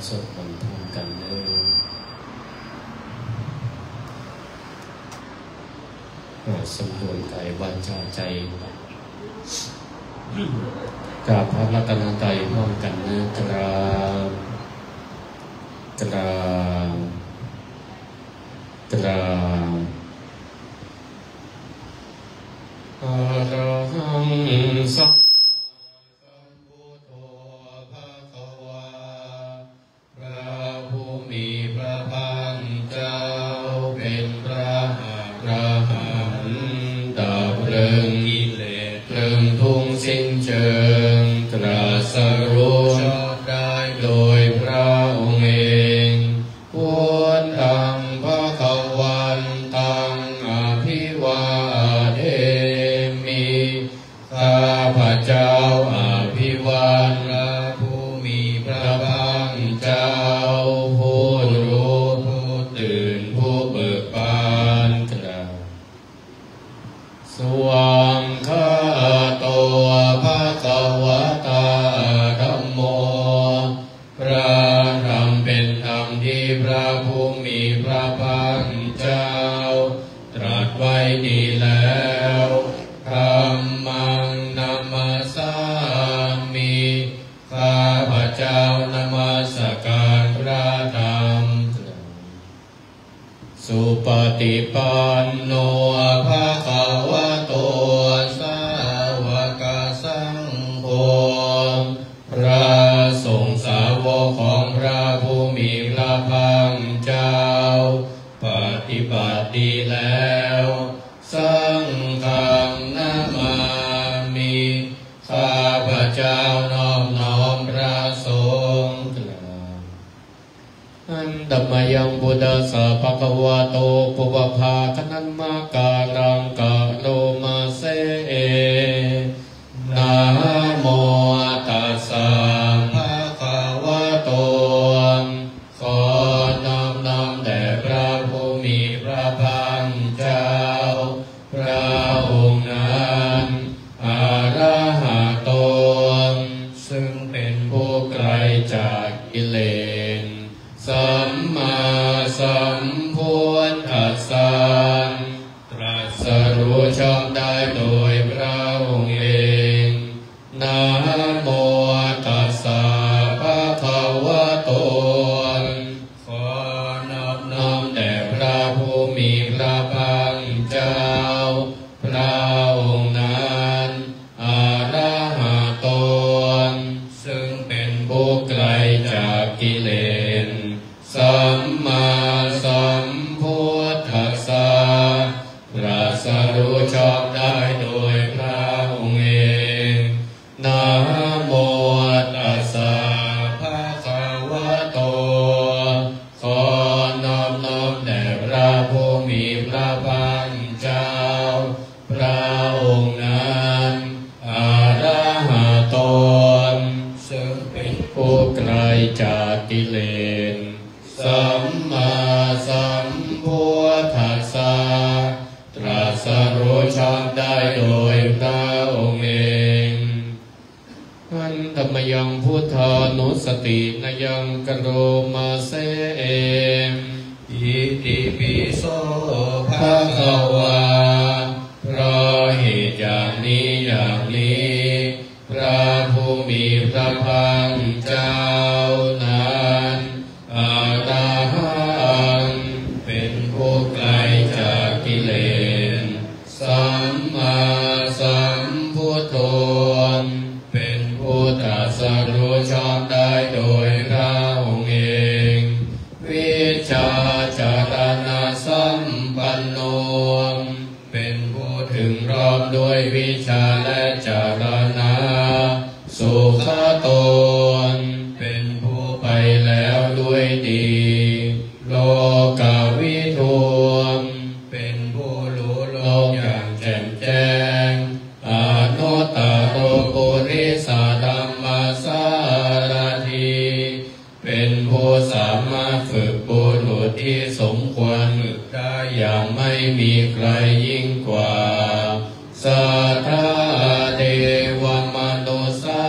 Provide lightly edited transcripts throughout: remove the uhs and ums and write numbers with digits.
สวดมนต์พร้อมกันเลยสำรวมกายวาจาใจกราบพระรัตนตรัยพร้อมกันนะกราบกราบกราบอะระหังสัมมาสัมพุทโธภะคะวาพระผู้มีพระภาคเจ้าเป็นพระอรหันต์ดับเพลิงกิเลสเพลิงทุกข์สิ้นเชิงตรัสรู้ชอบได้โดยพระองค์เองพุทธังภคะวันตังอภิวาเทมิข้าพเจ้าอภิวาทพระผู้มีพระภาคเจ้าผู้รู้ผู้ตื่นผู้เบิกบานกล่าวสวามคาโตภะคะวะตาธัมโมพระธรรมเป็นธรรมที่พระผู้มีพระภาคเจ้าตรัสไว้ดีแล้วธัมมังนัมมัสสามิข้าพเจ้านมัสการพระธรรมสุปฏิปันโนภะคะวะโตสาวกสังโฆพระสงฆ์สาวกของพระผู้มีพระภาคเจ้าปฏิบัติดีแล้วสังฆังนามามิข้าพเจ้านอบน้อมพระสงฆ์อันดัมมายังบุตสะภะคะวะโตปุพพาคณัมมาการังกะโลมาเสนะโมตัสสะภะคะวะโตขอนอบน้อมแด่พระผู้มีพระภาคเจ้าพระองค์นั้นอะระหะโตซึ่งเป็นผู้ไกลจากกิเลสสัมมาสัมพุทธัสสะตรัสรู้ชอบได้โดยพระองค์เองนะโมตัสสะภะคะวะโตขอนอบน้อมแด่พระผู้มีพระภาคเจ้าพระองค์นั้นอะระหะโตซึ่งเป็นผู้ไกลจากกิเลสสัมมาสัมพุทธัสสะตรัสรู้ชอบได้โดยพระองค์เองนะโมตัสสะภะคะวะโตขอนอบน้อมแด่พระผู้มีพระภาคเจ้าพระองค์นั้นอะระหะโตซึ่งเป็นผู้ไกลจากกิเลสสัมมาสัมพุทธัสสะตรัสรู้ชอบได้โดยพระองค์เองอันธรรมยังพุทธานุสตินยังกโรมาเสอิติปิโสภะคะวาเพราะเหตุอย่างนี้อย่างนี้พระผู้มีพระภาคเจ้านั้นอะระหังเป็นผู้ไกลจากกิเลสสัมมาสัมพุทโธเป็นผู้ตรัสรู้ชอบได้โดยพระองค์เองวิชาจารณะสัมปันโนเป็นผู้ถึงรอบด้วยวิชาและจารณะสุขโตเป็นผู้ไปแล้วด้วยดีโลกวิทูเป็นผู้รู้โลกอย่างแจ่มแจ้งอนุตตโรปุริสธัมมัสสารถีเป็นผู้สามารถฝึกบุรุษที่สมควรฝึกได้อย่างไม่มีใครยิ่งกว่าสัทธาเทวมนุสสา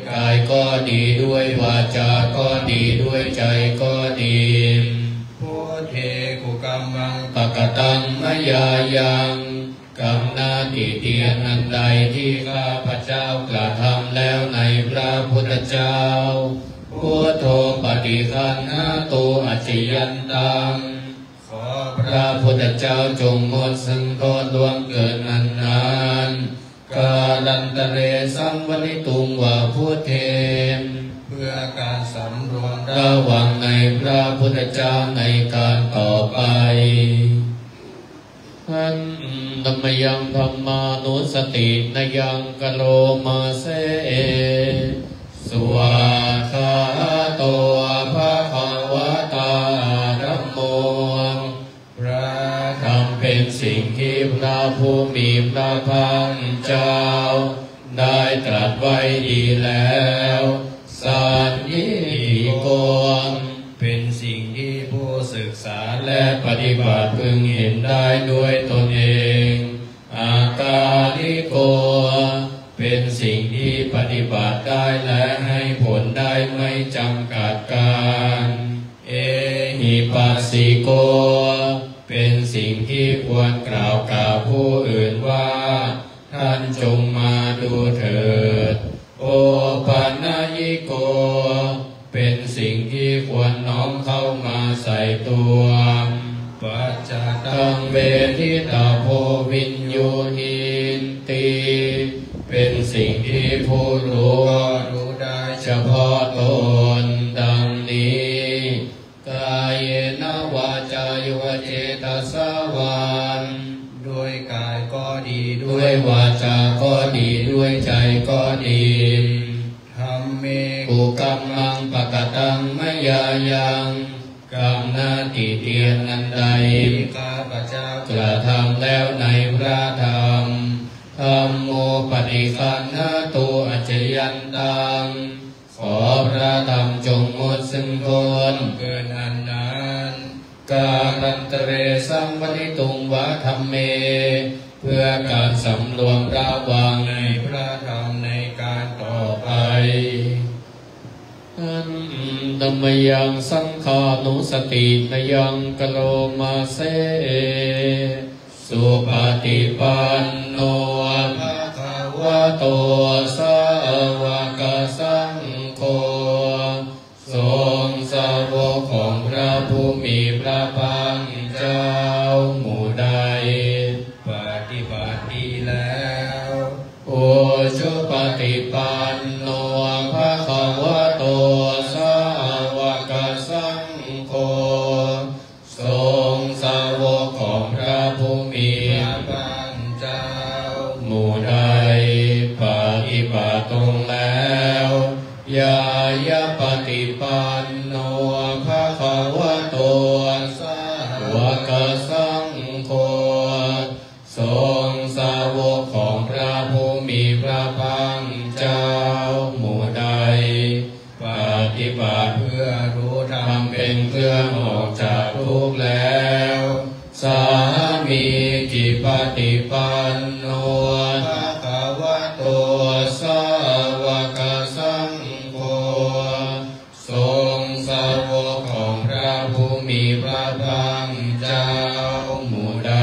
กายก็ดีด้วยวาจาก็ดีด้วยใจก็ดีพุทเทกุกัมมังปะกตังมยายังกรรมนาติเตียนอันใดที่ข้าพเจ้ากระทำแล้วในพระพุทธเจ้าพุทโธปฏิคันหาตุอัจฉยันตังขอพระพุทธเจ้าจงหมดซึ่งโทษล่วงเกินนานกาลันตะเรสังวนิตุงวาพุทเทมเพื่อการสำรวมระวังในพระพุทธเจ้าในการต่อไปอันธัมมยังธัมมานุสตินยังกโลมาเสสวาคาโตภะคะวะตาธัมโมพระธรรมเป็นสิ่งที่พระผู้มีพระภาคเจ้าได้ตรัสไว้ดีแล้วสันยิโกเป็นสิ่งที่ผู้ศึกษาและปฏิบัติพึงเห็นได้ด้วยตนเองอากาลิโกเป็นสิ่งที่ปฏิบัติได้และให้ผลได้ไม่จำกัดการเอหิปัสสิโกเป็นสิ่งที่ควรกล่าวกับผู้อื่นว่าท่านจงมาดูเถิดโอปัญญิโกเป็นสิ่งที่ควรน้อมเข้ามาใส่ตัวปัจจตังเวทิตาโพวินโยหินติเป็นสิ่งที่ผู้รู้รู้ได้เฉพาะตนดังนี้กายเยนวาจายุเจตสวานด้วยกายก็ดีด้วยวาจาก็ดีด้วยใจก็ดีธรรมเมกุกัมมังปะกตังมยายังกรรมนาติเตียนอันใดข้าพเจ้ากระทำแล้วในพระธรรมธัมโมปฏิคันหาตุอัจฉยันตังขอพระธรรมจงหมดซึ่งโทษเกินอันนั้นกาลันตะเรสังวนิตุงวะธัมเมเพื่อการสำรวมระวังในพระธรรมในการต่อไปอันธัมมยังสังฆานุสตินยังกโลมาเสสุปฏิปันโนภะคะวะโตสาวกสังโฆทรงสาวกของพระผู้มีพระภาคเจ้าหมู่ใดปฏิบัติดีแล้วโอชุปฏิปันโนภะคะวะโตสาวกสังโฆทรงสาวกของพระผู้มีพระภาคเจ้าหมู่ใดปฏิบัติตรงแล้วยายะปฏิปันโนภะคะวะโตสาวกสังโฆทรงสาวกของพระผู้มีพระภาคเจ้าหมู่ใดปฏิบัติเพื่อรู้ธรรมเป็นเครื่องออกจากทุกข์แล้วสามีจิปฏิปันโนภะคะวะโตสาวกสังโฆทรงสาวกของพระผู้มีพระภาคเจ้าหมู่ใด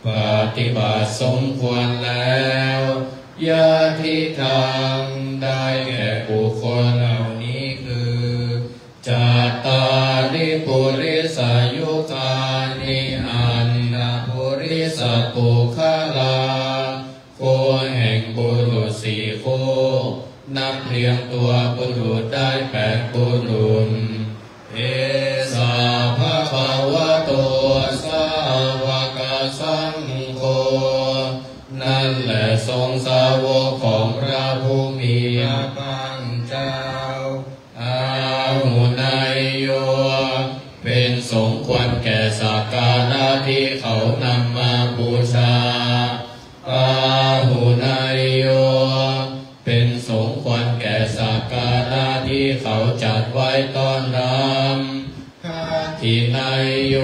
ปฏิบัติสมควรแล้วญาติธรรมได้แก่บุคคลเหล่านี้คือจัตตาริปุริสายุคานิอันดาปุริสปุคลาโคแห่งบุรุษสี่โคนับเรียงตัวบุรุษได้8บุรุษเอสาภะคะวะโตสาวกสังโฆนั่นแหละทรงสาวกของพระผู้มีพระภาคเจ้าอาหุนายโยเป็นสงฆ์ควรแก่สักการะที่เขานำมาบูชาอาหุนายโยเป็นสงฆ์ควรแก่สักการะที่เขาจัดไว้ต้อนรับทินายโย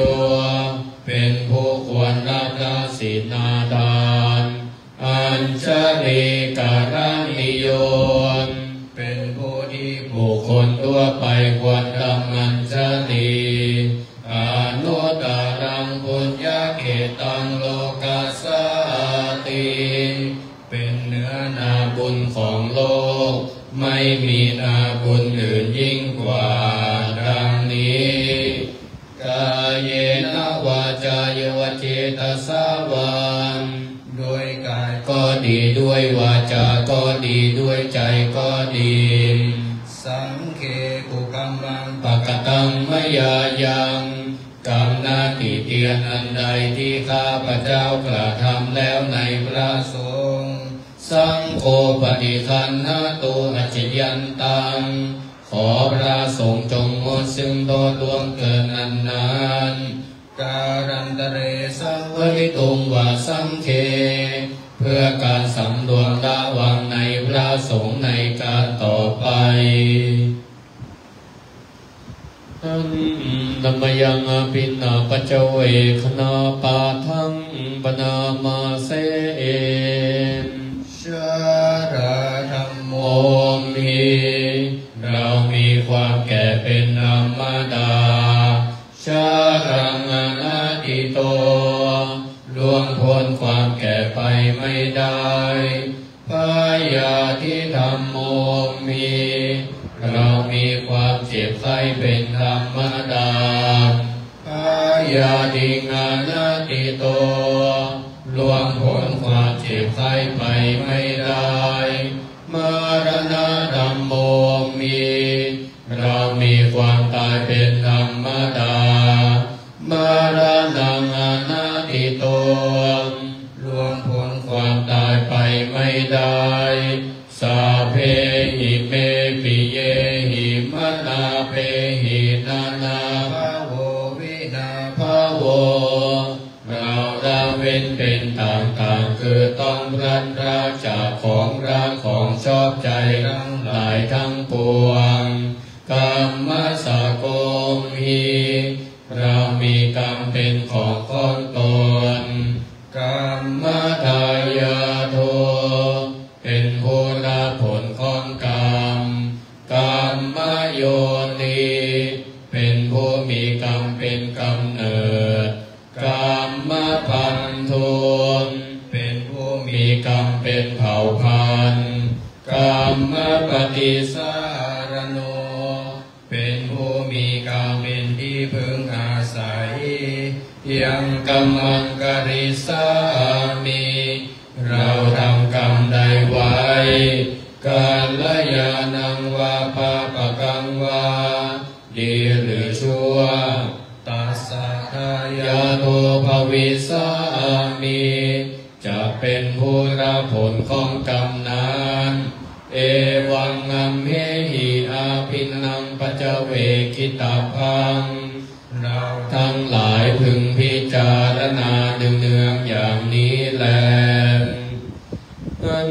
เป็นผู้ควรรับศีลนาทานอัญชลีการนิโย บุคคลทั่วไปควรดำมันชลีอนุตตรังปุญญาเขตังโลกัสสติเป็นเนื้อนาบุญของโลกไม่มีนาบุญอื่นยิ่งกว่าดังนี้กายเยนะวาจายวเจตสาวันด้วยกายก็ดีด้วยวาจาก็ดีด้วยใจก็ดีสังเคกุกัมมังปะกตังมยายังกรรมหน้าที่เตียนอันใดที่ข้าพเจ้ากระทำแล้วในพระสงฆ์สังโฆปฏิคันหาตุอัจฉยันตังขอพระสงฆ์จงงดซึ่งโทษล่วงเกินนานๆการันตเรสังวริตุงวาสังเคเพื่อการสำรวมระวังในพระสงฆ์ในการต่อไปธัมมยังอภินาปัจเจเวคณาปาทังปนามาเสชาราธรรมโมมิเรามีความแก่เป็นธรรมดาชารังอนัตติโตล่วงพ้นความแก่ไปไม่ได้พยาธิธรรมโมมีเรามีความเจ็บไข้เป็นธรรมดาพยาธิอนัตติโตล่วงพ้นความเจ็บไข้ไปไม่ได้มรณะธรรมโมมีเรามีความตายเป็นธรรมดามรณะอนัตติโตล่วงพ้นความตายไปไม่ได้สาเพหิเมปิเยหิมนาเพหินานาภาโววินาภาโวเราละเว้นเป็นต่างๆคือต้องพลัดพรากจากของรักของชอบใจทั้งหลายทั้งปวงกรรมสโกมิเรามีกรรมเป็นของตนกรรมทายาโทเป็นผู้รับผลของกรรมกรรมโยนิเป็นผู้มีกรรมเป็นกำเนิดกรรมพันธุเป็นผู้มีกรรมเป็นเผ่าพันธุ์กรรมปฏิสารโนเป็นผู้มีกรรมเป็นที่พึงอาศัยยังกัมมังกริสามิเราทำกรรมใดไว้กาลยานังวาปาปะกังวาดีหรือชั่วตัสสะทายาโทภวิสามิจะเป็นผู้รับผลของกรรมนั้นเอวังอัมเหหิอาภินังปัจเจเวคิตาพังเราทั้งหลายพึงพิจารณาเนืองๆอย่างนี้แลอัน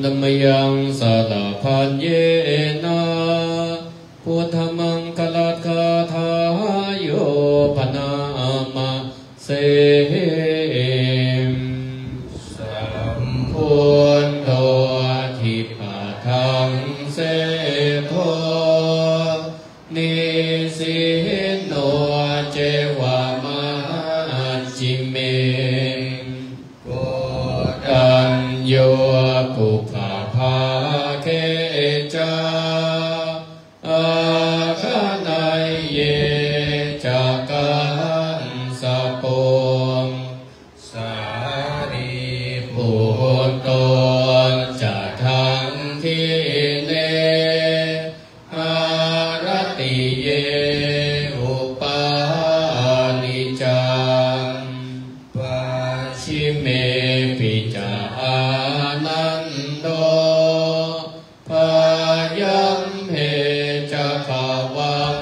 ธัมมยังสาลาพันเยนะพุทธมังคลัตคาทาโยปนามาเสสัมพุทโธทิปะทังเสโทนิสิโนเจวามหัจจิเมโกตัญโยปุพพาเกจาอาคาไนเยจากังสะโปงสารีปุตโตจะทังทิเนอารติเยอุปาลิจังปัจฉิเมปิจานันโดพายัมเหจะภาวัม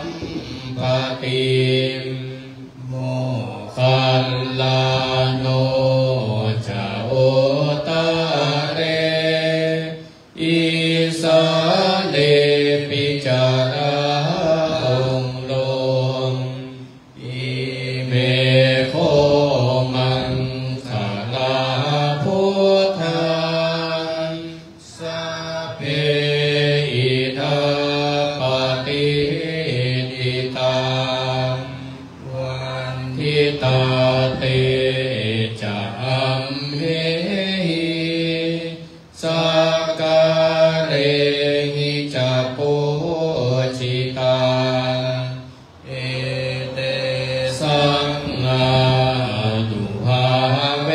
ปติโมคัลลาโนจะโอตาเรอิสาเลปิจาราองโลงอิเมโคมังคาลาพุทธังสัพเพอิทัป จะปุชิตาเอเตสังฆานุภาเว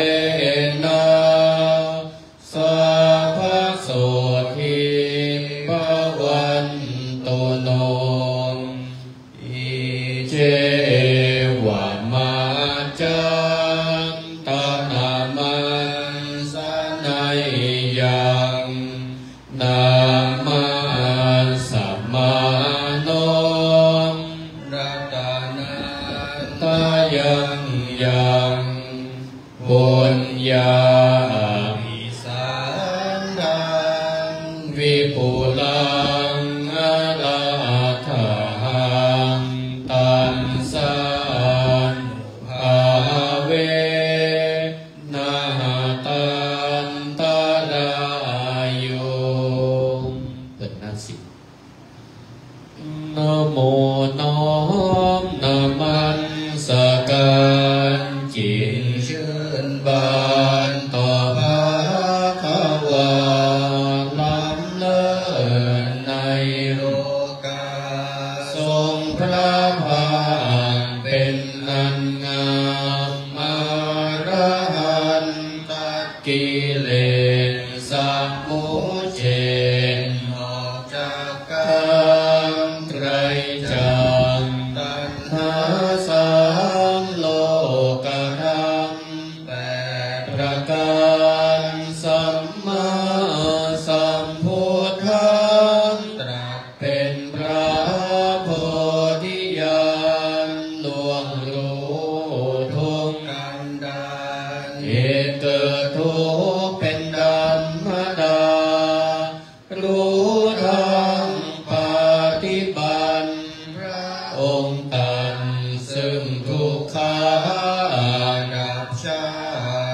นะสัพพโสทิภวันตุโนอิเจวะมาจันตนามันสนัยยังนามาสัมมาโนรัตนาตายังยังบุญญาภิสันดังวิปุลังอรหังตันสานุภาเวนะตันตรายโยเปิดหน้าสินะโมน้อมนามันสการจิตชื่นบานต่อพระขวาล้ำเลิศในโลกาทรงพระภาคเป็นอันงามอรหันตัดกิเลสสัมมุเฉทออกจากกามไตรจักรตัณหาสามโลกธรรมแปดประการสัมมาสัมพุทธังตรัสเป็นพระโพธิญาณล่วงรู้ทุกกันดารเหตุเกิดทุกข์เป็นธรรมดารู้ธรรมปฏิบัติพระองค์ตันซึ่งทุกขาดับชา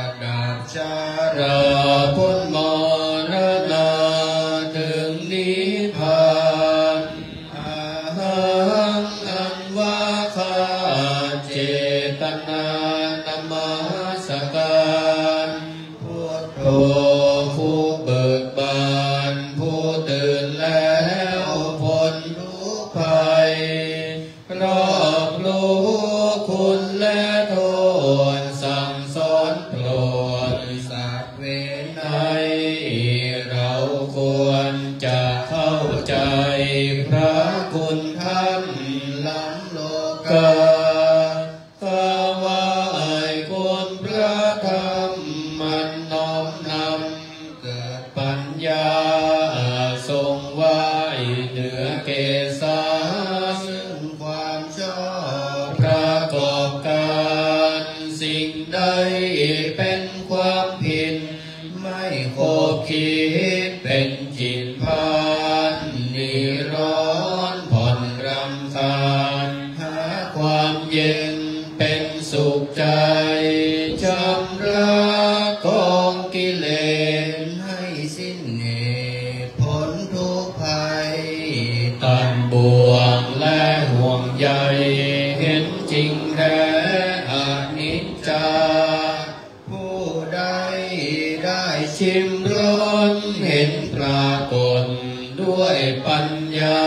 ติดับชาราพ้นมรณะถึงนิพพานอาหังอันว่าข้าเจตนานมัสการพุทโธผู้เบิกบานผู้ตื่นแล้วพ้นทุกข์ภัยรอบรู้คุณและโทษสั่งสอนโปรดสัตว์เวไนเราควรจะเข้าใจพระคุณท่านล้ำโลกาถวายคุณพระธรรมมันน้อมนำเกิดปัญญาทรงไว้เหนือเกศาซึ่งความชอบประกอบการสิ่งใดเป็นความผิดไม่ขบคิดเป็นจิตพานนิร้อนผ่อนรำคาญหาความเย็นเป็นสุขใจชำระกองกิเลสให้สิ้นเหตุผลทุกข์ภัยตัดบ่วงและห่วงใยเห็นจริงแท้อนิจจาผู้ใดได้ชิมรสเห็นปรากฏด้วยปัญญา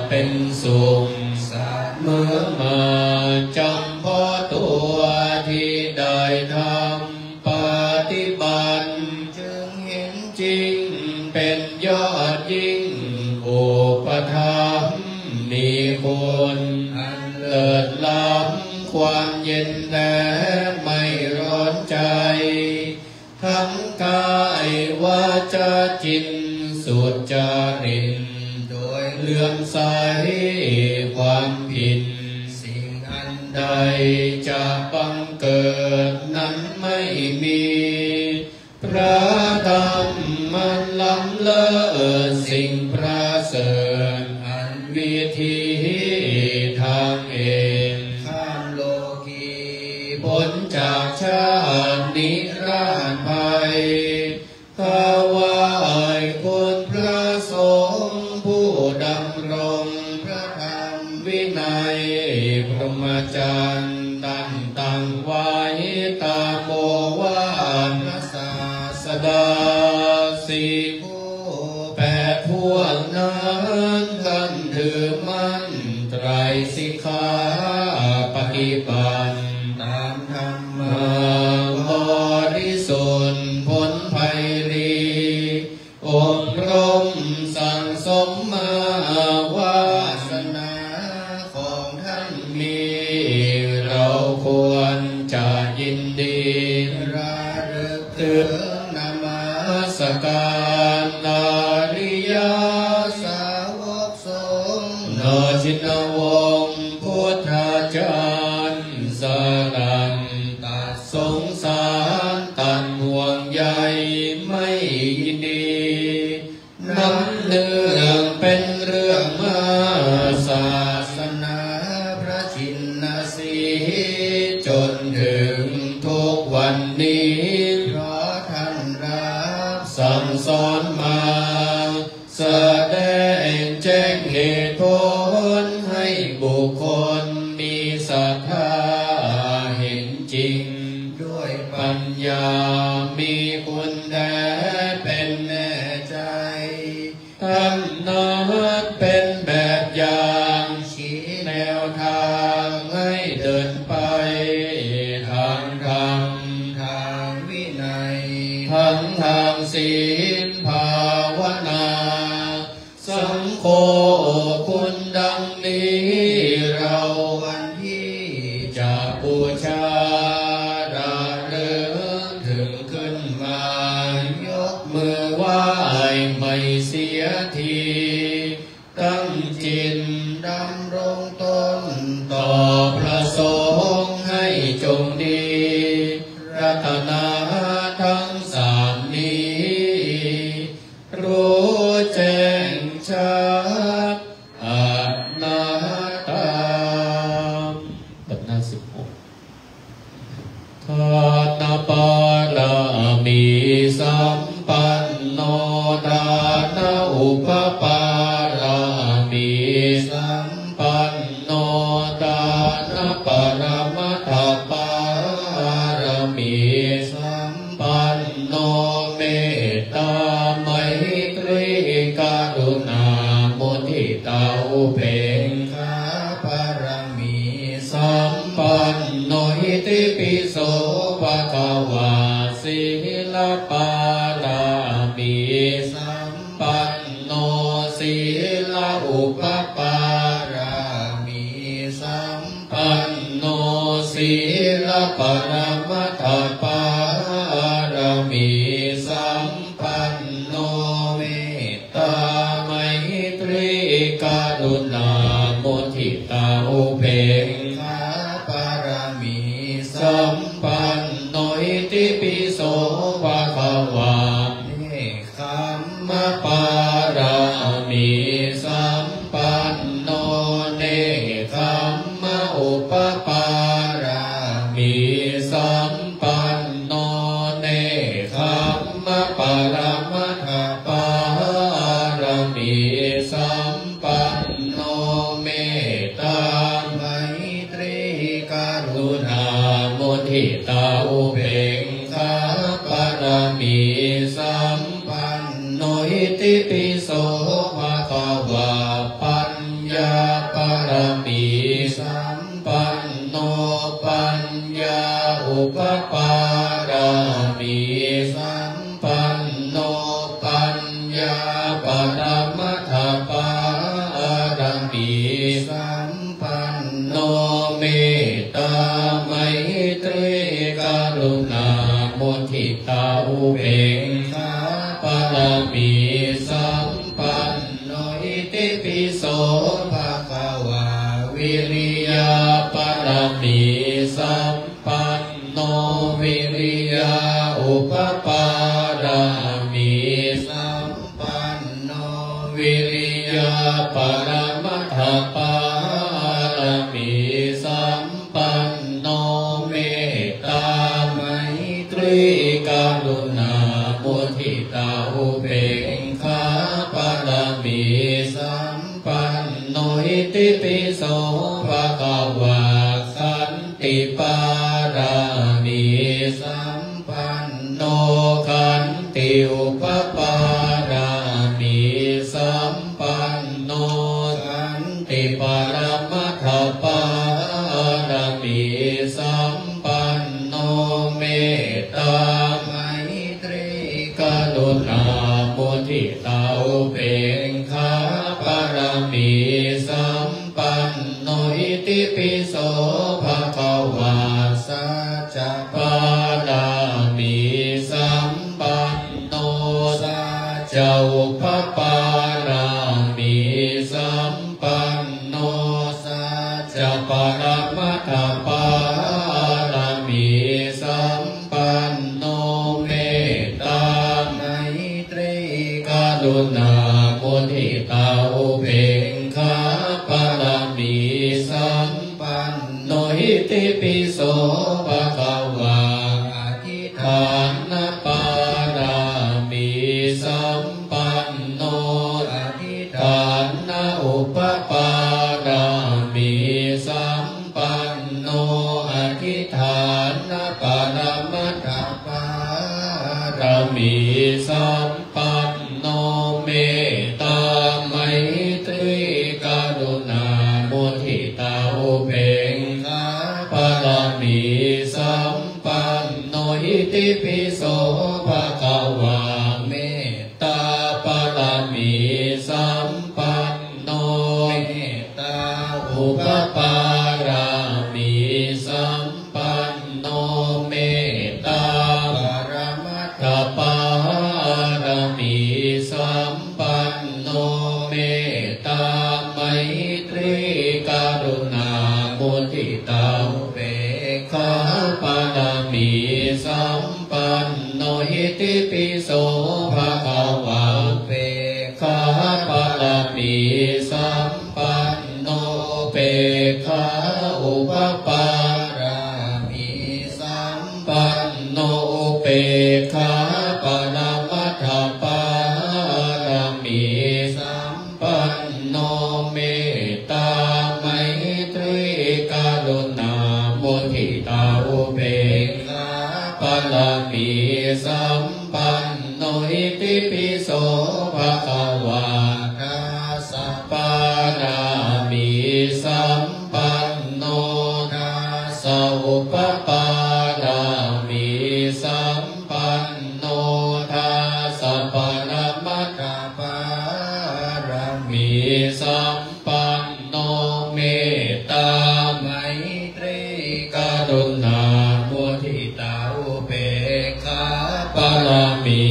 เป็นสุขสัตว์เมื่อมาจำเพาะตัวที่ได้ทำปฏิบัติจึงเห็นจริงเป็นยอดยิ่งอุปถัมภ์มีคุณอันเลิศล้ำความเย็นและไม่ร้อนใจทั้งกายวาจาจิตสุจริตโดยเลื่อมใสความผิดสิ่งอันใดจะบังเกิดนั้นไม่มีพระธรรมมันล้ำเลิศสิ่งประเสริฐอันวิธีทางเองข้ามโลกีพ้นจากชาตินิราชภัยถวายคุณพระสงฆ์ผู้ดำรงพระธรรมวินัยพรหมจรรย์ตั้งไว้ตามโอวาทพระศาสดาสี่ผู้แปดผู้ วกนั้นท่านถือมั่นไตรสิกขาปฏิบัติตามธรรมบริสุทธิ์พ้นภัยรีอบรมสั่งสมมาวาสนาของท่านมีเราควรจะยินดีระลึกถึงนมัสการนาริยสาวกสงฆ์นชินวงศ์พุทธาจารย์สรันตัดสงสารตันห่วงใยไม่ยินดีน้ำเนื่องเป็นเรื่องมาศาสนาพระชินสีจนถึงทุกวันนี้เพราะท่านรับสั่งสอนมาแสดงแจ้งเหตุผลให้บุคคลมีศรัทธาเห็นจริงด้วยปัญญามีคุณแท้เป็นแน่ใจท่านนั้นเป็นแบบอย่างชี้แนวทางให้เดินไปทางธรรมทางวินัยทั้งทางศีลภาวนาสังโฆคุณดังนี้เราวันที่จะบูชาระลึกถึงขึ้นมายกมือไหว้ไม่เสียทีตั้งจิตดำรงตนต่อพระสงฆ์ให้จงดีรัตนาทั้งสามนี้รู้แจ้งชัดอนัตตาแบบหน้า16ทานปารามีสัมปันโนทานอุปปารามีสัมปันโนทานปรมัตถปารามีสัมปันโนเมตตาไมตรีกรุณามุทิตาอุเบกขาปารามีสัมปันโนหิติปิโสภะคะวาสีลปารามีสัมปันโนศีลอุปปารามีสัมปันโนศีลปรมัตถปารามีสัมปันโนเมตตาไมตรีกรุณามุทิตาอุเบกขาปารามีสัมปันโนอิติปิโสภะคะวาเนคขมปารามีสัมปันโนเนคขมอุปปารามีสัมปันโนเนคขมปรมัตถปารามีสัมปันโนเมตตาไมตรีกรุณามุทิตาอุเบกขาปารามีสัมปันโนอิติปิโสภะคะวาปัญญาปารามีสัมปันโนปัญญาอุปปารามีสัมปันโนปัญญาปรมัตถปารามีสัมปันโนเมตตาไมตรีกรุณามุทิตาอุเบกขาปารามีสัมปันโนอิติปิโสภะคะวาวิริยาปารามีสัมปันโนวิริยาอุปปารามีสัมปันโนวิริยาปรมัตถปารามีสัมปันโนเมตตาไมตรีกรุณามุทิตาอุเบกขาปารามีสัมปันโนอิติปิโสภะคะวาขันติปารามีสัมปันโนขันติอุปปารามีสัม มิสัมปันโนอิติปิโสภะคะวะสัจจะปารามิสัมปันโนสัจจะอุปปารามิสัมปันโนสัจจะปรมัตถปารามิสัมปันโนเมตตาไมตรีกรุณามุทิตาอุเบกขาปรมิสัมปันโนอิติปิโสภะคะวะอธิฐานปารามิสัมปันโนอธิฐานอุปปารามิสัมปันโนอธิฐานปรมัตถปารามิสัมปันโนเมตตาไมตรีกรุณามุทิตาอุเบกขาปรมิสัมปันโนอิติปิโสภะคะวะเมตตาปรมิสัมปันโนเมตตาอุปปารามิสัมปันโนเมตตาปรมัตถปารามิสัมปันโนเมตตาไมตรีกรุณามุทิตาอุเบกขาปรมิสัมปันโนอิติปิโสภะคะวะเบกขาปรมิสัมปันโนเบกขาอุปปารามิสัมปันโนเบกขาปรมัตถปารามิสัมปันโนเมตตาไมตรีกรุณามุทิตาอุเบกขาปรมิสัมปันโนอิติปิโสภะคะวะทัสสะปารามิสัมปันโนทัสสะอุปปารามิสัมปันโนทัสสะปรมัตถปารามิสัมปันโนเมตตาไมตรีกรุณามุทิตาอุเบกขาปรมิ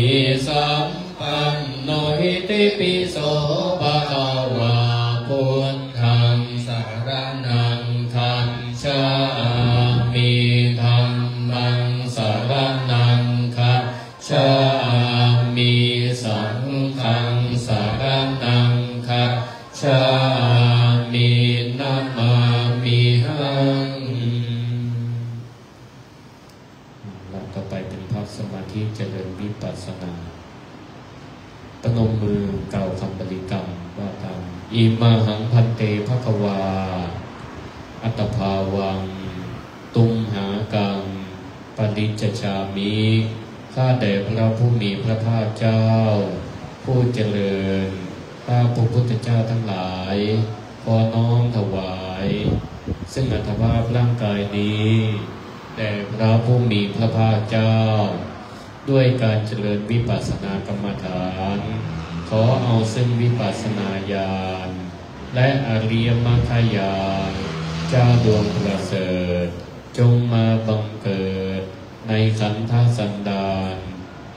สัมปันโนอิติปิโสภะคะวะพุทธังสรณังคัจฉามิธัมมังสรณังคัจฉามิสังฆังสรณังคัจฉามินะมามิหังลำต่อไปเป็นภาคสมาธิเจริญวิปัสสนาปนมมือกล่าวคำบริกรรมว่าตามอิมาหังพันเตภควาอัตตภาวังตุมหากังปริจจฉามิข้าแต่พระผู้มีพระภาคเจ้าผู้เจริญพระพุทธเจ้าทั้งหลายขอน้อมถวายซึ่งอัตภาพร่างกายนี้แด่พระผู้มีพระภาคเจ้าด้วยการเจริญวิปัสสนากรรมฐานขอเอาซึ่งวิปัสสนาญาณและอริยมรรคญาณเจ้าดวงประเสริฐจงมาบังเกิดในขันธสันดาน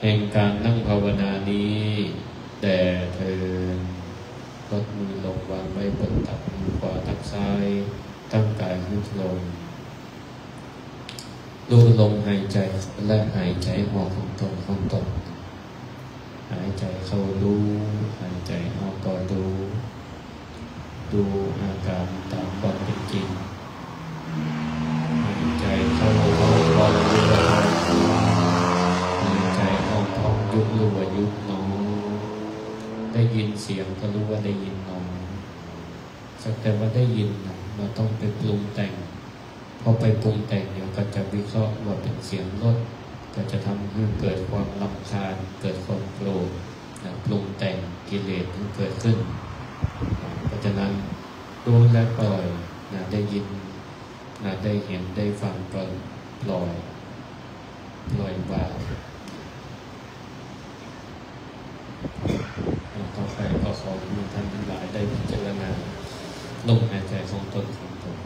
แห่งการนั่งภาวนานี้แด่เธอลดมือลงวางไว้บนตักมือขวาตักซ้ายตั้งกายขึ้นลงดูลมหายใจและหายใจออกของตนหายใจเข้ารู้หายใจออกก็ดูอาการตามความเป็นจริงหายใจเข้าก็รู้ว่าหายใจออกท้องยุบรู้ว่ายุบหนอได้ยินเสียงก็รู้ว่าได้ยินหนอสักแต่ว่าได้ยินเราต้องไปปรุงแต่งพอไปปรุงแต่งเดี๋ยวก็จะวิเคราะห์ว่าเป็นเสียงรถก็จะทำให้เกิดความรำคาญเกิดความโกรธปรุงแต่งกิเลสที่เกิดขึ้นเพราะฉะนั้นรู้และปล่อยได้ยินได้เห็นได้ฟังก็ปล่อยวางต่อไปก็ขอให้ท่านทั้งหลายได้พิจารณา ลมหายใจของตนของตน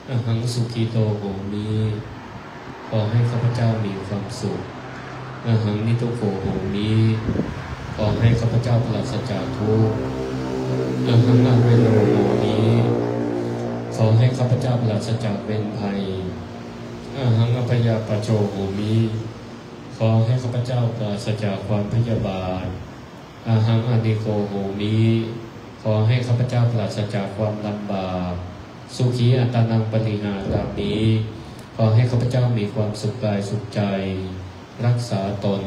อหังสุขีโตโหมิขอให้ข้าพเจ้ามีความสุขอหังนิทุโขโหมิขอให้ข้าพเจ้าปราศจากทุกข์อหังอเวโรโหมิขอให้ข้าพเจ้าปราศจากเวรภัยอหังอภยาปโชโหมิขอให้ข้าพเจ้าปราศจากความพยาบาทอหังอนิโกโหมิขอให้ข้าพเจ้าปราศจากความลำบากสุขีอัตานังปริหารามิขอให้ข้าพเจ้ามีความสุขกายสุขใจรักษาตน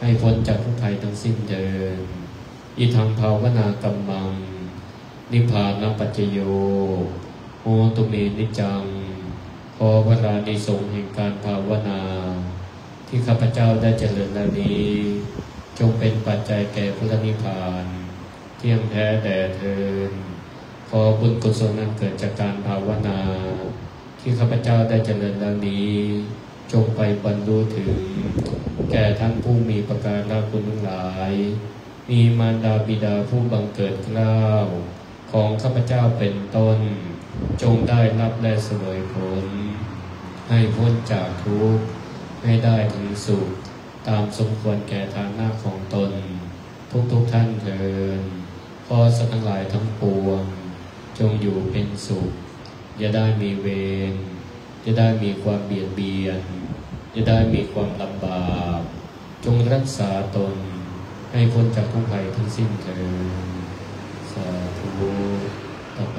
ให้พ้นจากทุกภัยทั้งสิ้นเดินอิทังภาวนากัมมังนิพพานปัจจโยโหตุเมนิจังขอวรานิสงส์แห่งการภาวนาที่ข้าพเจ้าได้เจริญแล้วนี้จงเป็นปัจจัยแก่พระนิพพานเที่ยงแท้แด่เทินขอบุญกุศลนั้นเกิดจากการภาวนาที่ข้าพเจ้าได้เจริญแล้วนี้จงไปบรรลุถึงแก่ท่านผู้มีประการคุณทั้งหลายมีมารดาบิดาผู้บังเกิดเกล้าของข้าพเจ้าเป็นต้นจงได้รับและเสวยผลให้พ้นจากทุกข์ให้ได้ถึงสุขตามสมควรแก่ฐานะของตนทุกท่านเถิดขอสัตว์ทั้งหลายทั้งปวงจงอยู่เป็นสุขอย่าได้มีเวรอย่าได้มีความเบียดเบียนอย่าได้มีความลำบากจงรักษาตนให้พ้นจากทุกภัยทั้งสิ้นเถิดสาธุต่อไป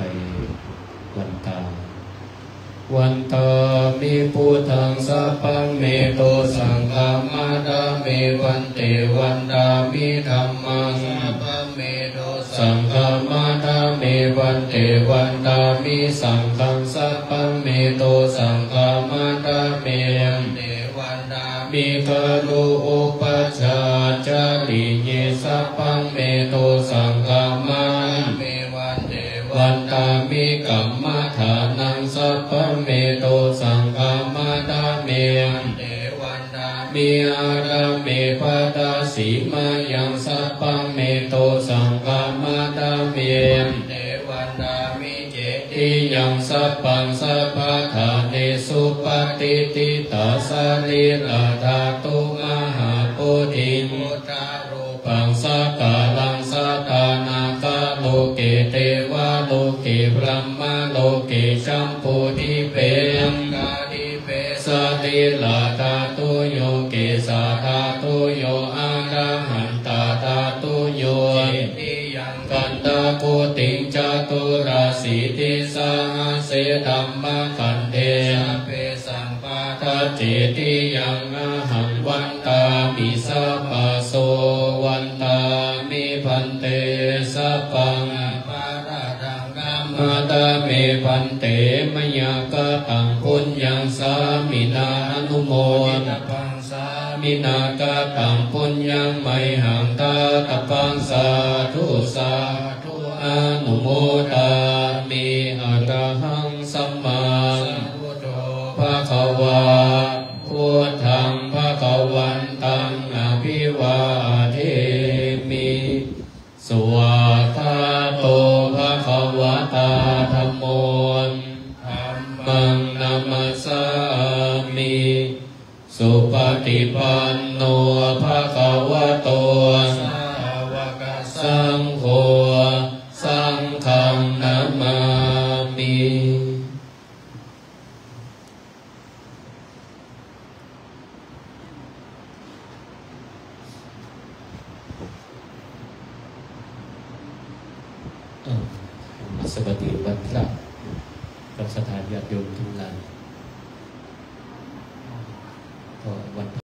วันตาวันตามิพุทธังสัพพังเมโตสังฆามาดามิวันเตวันตามิธัมมังสัพพังเมโตสังฆามาดามิวันเตวันตามิสังฆังสัพพังเมโตสังฆามาดามิวันเตวันตามิกรุอุปัชฌาจาริเยสัพพังเมโตสังฆามามิวันเตวันตามิกัมมัฏฐานังสัพพังเมโตสังฆามาดามิวันเตวันตามิอาราเมปตาสีมายังสัพพังเมโตสังฆามาดามิวันเตวันตามิเจติยังสัพพังสัพพะทาเนสุปฏิทิตาสาลิลาธาตุมหาปุถิมุตตารูปังสักกาลังสัตตานาคาโลเกเทวาโลเกพรหมโลเกชัมพูทิเปยังกาทิเปสติลาธาตุโยเกสาธาตุโยอาราหันตาธาตุโยติยังกันตาโกติงจตุราสีติสหเสธัมมคันเทเปสัมปาทัจเจติยังอาหังวันตามิสัพพะโสวันตามิพันเตสัพพังปาราดังกัมมาตาเมพันเตมยากตังพุญญังสามินาอนุโมทปังสามินากตังพุญญังไมหังตาตปังสาธุสาธุอนุโมทามิอรหังสัมมาสัมพุทโธภะคะวาพุทธังภะคะวันตังอภิวาเทมิสวากขาโตภะคะวะตาธัมโมธัมมังนัมมัสสามิสุปฏิปันโนภะคะวะโตสาวกสังโฆสังฆังนัมมามิสวัสดีวันพระกับสถานญาติโยมทั้งหลายก็วัน